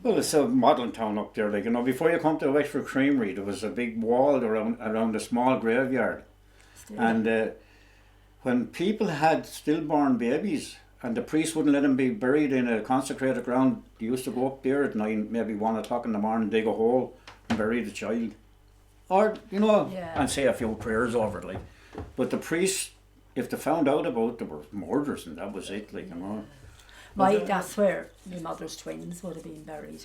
Well, it's a modelling town up there. Like, you know, before you come to the Wexford Creamery, there was a big wall around a small graveyard. Still. And when people had stillborn babies and the priest wouldn't let them be buried in a consecrated ground, they used to go up there at 9, maybe 1 o'clock in the morning, dig a hole and bury the child. Or, you know, Yeah. and say a few prayers over it. Like. But the priests, if they found out about it, there were murders and that was it. Like, you know. That's where my mother's twins would have been buried.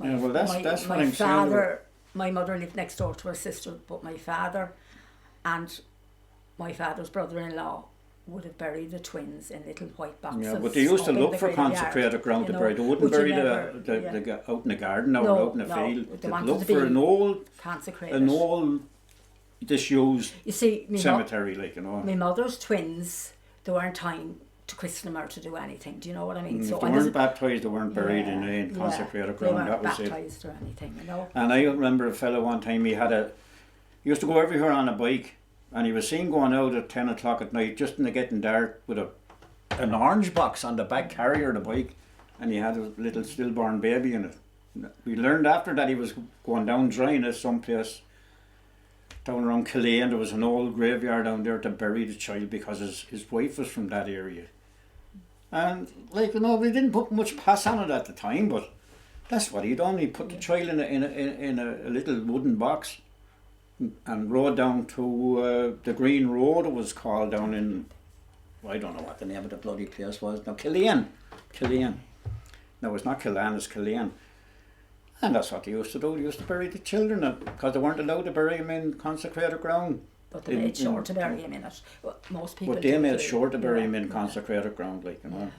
Yeah, well, that's what my I'm saying. father, my mother lived next door to her sister, but my father and my father's brother-in-law would have buried the twins in little white boxes. Yeah, but they used to up in look the for graveyard, consecrated ground to you know, bury. They wouldn't but you bury never- out in the garden or No, out in the no, field. they They'd wanted look to for be an old consecrated. disused You see, cemetery, like, you know. my mother's twins, there weren't time to christen them or to do anything. Do you know what I mean? If So they I weren't baptised, they weren't buried Yeah, in consecrated they ground. weren't That was it. baptised or anything, you know. And I remember a fellow one time, he used to go everywhere on a bike, and he was seen going out at 10 o'clock at night, just in the getting dark, with an orange box on the back carrier of the bike, and he had a little stillborn baby in it. We learned after that he was going down Dryness someplace down around Cillíns. There was an old graveyard down there to bury the child because his wife was from that area. And, like, you know, we didn't put much pass on it at the time, but that's what he done. He put the child in a little wooden box and rode down to the Green Road, it was called, down in, I don't know what the name of the bloody place was. No, Cillíns. No, it's not Killan, it's Cillíns. And that's what they used to do. They used to bury the children because they weren't allowed to bury them in consecrated ground. But they made sure to bury him in it. Well, most people But they do. made sure to bury Yeah, him in yeah. consecrated ground, like, you know. Yeah.